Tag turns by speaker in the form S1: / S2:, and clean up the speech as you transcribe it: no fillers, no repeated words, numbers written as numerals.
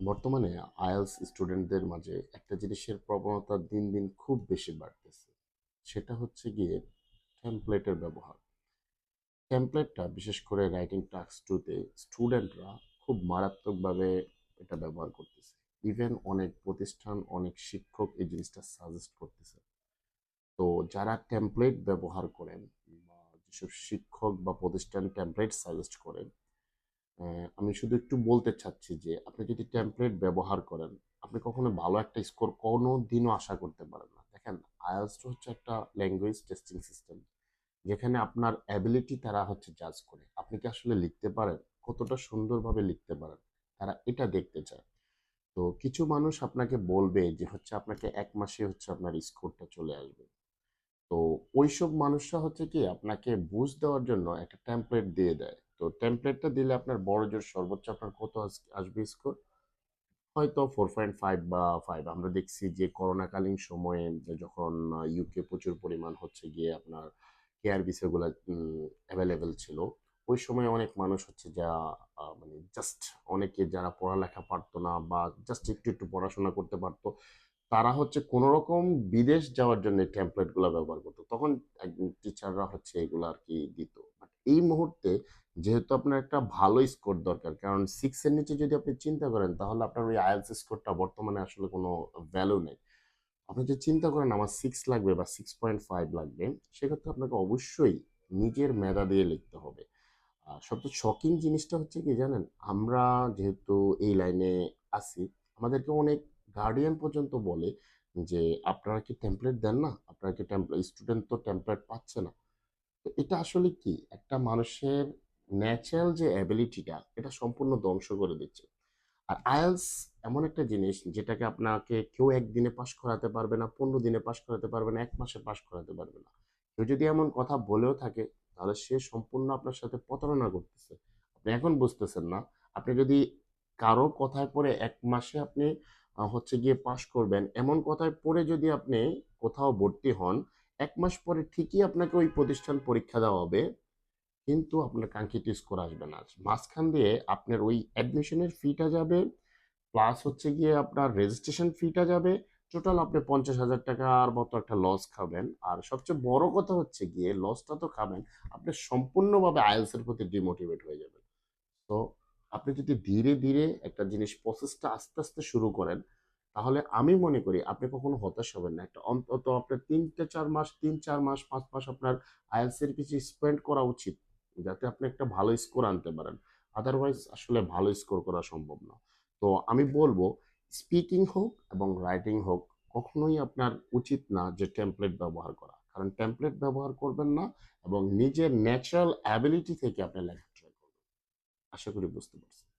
S1: বর্তমানে আইএলটিএস স্টুডেন্টদের মাঝে একটা জিনিসের প্রবণতা দিন দিন খুব বেশি বাড়তেছে। সেটা হচ্ছে গিয়ে টেমপ্লেটের ব্যবহার। টেমপ্লেটটা বিশেষ করে রাইটিং টাস্ক টুতে স্টুডেন্টরা খুব মারাত্মকভাবে এটা ব্যবহার করতেছে। ইভেন অনেক প্রতিষ্ঠান, অনেক শিক্ষক এই জিনিসটা সাজেস্ট করতেছে। তো যারা টেমপ্লেট ব্যবহার করেন বা যেসব শিক্ষক বা প্রতিষ্ঠান টেমপ্লেট সাজেস্ট করেন, আমি শুধু একটু বলতে চাচ্ছি যে আপনি যদি টেমপ্লেট ব্যবহার করেন, আপনি কখনো ভালো একটা স্কোর কোনোদিনও আশা করতে পারেন না। দেখেন, আইএলটিএস হচ্ছে একটা ল্যাঙ্গুয়েজ টেস্টিং সিস্টেম, যেখানে আপনার অ্যাবিলিটি তারা হচ্ছে জাজ করে। আপনি কি আসলে লিখতে পারেন? কতটা সুন্দরভাবে লিখতে পারেন? তারা এটা দেখতে চায়। তো কিছু মানুষ আপনাকে বলবে যে হচ্ছে আপনাকে ১ মাসে হচ্ছে আপনার স্কোরটা চলে আসবে। তো ওইসব মানুষরা হচ্ছে কি আপনাকে বুঝ দেওয়ার জন্য একটা টেমপ্লেট দিয়ে দেয়। তো টেমপ্লেটটা দিলে আপনার বড়জোর সর্বোচ্চ আপনার কত আসবে স্কোর? হয়তো 4.5 বা 5। আমরা দেখছি যে করোনাকালীন সময়ে যে যখন ইউকে প্রচুর পরিমাণ হচ্ছে গিয়ে আপনার কেয়ার ভিসাগুলা এভেইলেবল ছিল। ওই সময় অনেক মানুষ হচ্ছে যা মানে জাস্ট অনেকে যারা পড়ালেখা পারত না বা জাস্ট একটু পড়াশোনা করতে পারত, তারা হচ্ছে কোনরকম বিদেশ যাওয়ার জন্য এই টেমপ্লেট গুলা ব্যবহার করত। তখন টিচাররা হচ্ছে এগুলা আরকি দিত। বাট এই মুহূর্তে যেহেতু আপনার একটা ভালো স্কোর দরকার, কারণ 6 এর নিচে যদি আপনি চিন্তা করেন তাহলে আপনার ওই আইএলটিএস স্কোরটা বর্তমানে আসলে কোনো ভ্যালু নেই। আপনি যদি চিন্তা করেন আমার 6 লাগবে বা 6.5 লাগবে, সেক্ষেত্রে আপনাকে অবশ্যই নিজের মেধা দিয়ে লিখতে হবে। সবচেয়ে শকিং জিনিসটা হচ্ছে কি জানেন? আমরা যেহেতু এই লাইনে আছি, আমাদেরকে অনেক গার্ডিয়ান পর্যন্ত বলে যে, "আপনারা কি টেমপ্লেট দেন না? আপনারা কি স্টুডেন্ট তো টেমপ্লেট পাচ্ছে না।" তো এটা আসলে কি? একটা মানুষের ন্যাচারাল যে অ্যাবিলিটিটা, এটা সম্পূর্ণ ধ্বংস করে দিচ্ছে। আর আইএলটিএস এমন একটা জিনিস যেটাকে আপনাকে কেউ ১ দিনে পাস করাতে পারবে না, ১৫ দিনে পাস করাতে পারবে না, ১ মাসে পাস করাতে পারবে না। কেউ যদি এমন কথা বলেও থাকে, তাহলে সে সম্পূর্ণ আপনার সাথে প্রতারণা করতেছে। আপনি এখন বুঝতেছেন না। আপনি যদি কারো কথায় পড়ে ১ মাসে আপনি হচ্ছে গিয়ে পাস করবেন, এমন কথায় পড়ে যদি আপনি কোথাও ভর্তি হন, ১ মাস পরে ঠিকই আপনাকে ওই প্রতিষ্ঠান পরীক্ষা দেওয়া হবে, কিন্তু আপনার কাঙ্ক্ষিত স্কোর আসবে না। মাঝখান দিয়ে আপনার ওই অ্যাডমিশনের ফিটা যাবে, প্লাস হচ্ছে গিয়ে আপনার রেজিস্ট্রেশন ফিটা যাবে। টোটাল আপনি ৳৫০,০০০ মতো একটা লস খাবেন। আর সবচেয়ে বড় কথা হচ্ছে গিয়ে লসটা তো খাবেন, আপনি সম্পূর্ণভাবে আইএলটিএস এর প্রতি ডিমোটিভেট হয়ে যাবেন। তো আপনি যদি ধীরে ধীরে একটা জিনিস প্রসেসটা আস্তে শুরু করেন, তাহলে আমি মনে করি আপনি কখনো হতাশ হবেন না। একটা অন্তত আপনার ৩-৪ মাস, ৩-৪ মাস, ৫ মাস আপনার আইএলটিএস এর পিছে স্পেন্ড করা উচিত। যাতে আপনি একটা ভালো স্কোর আনতে পারেন। আদারওয়াইজ আসলে ভালো স্কোর করা সম্ভব না। তো আমি বলব, স্পিকিং হোক এবং রাইটিং হোক, কখনোই আপনার উচিত না যে টেমপ্লেট ব্যবহার করা। কারণ টেমপ্লেট ব্যবহার করবেন না এবং নিজের ন্যাচারাল অ্যাবিলিটি থেকে আপনি লেখার ট্রাই করবেন। আশা করি বুঝতে পারছেন।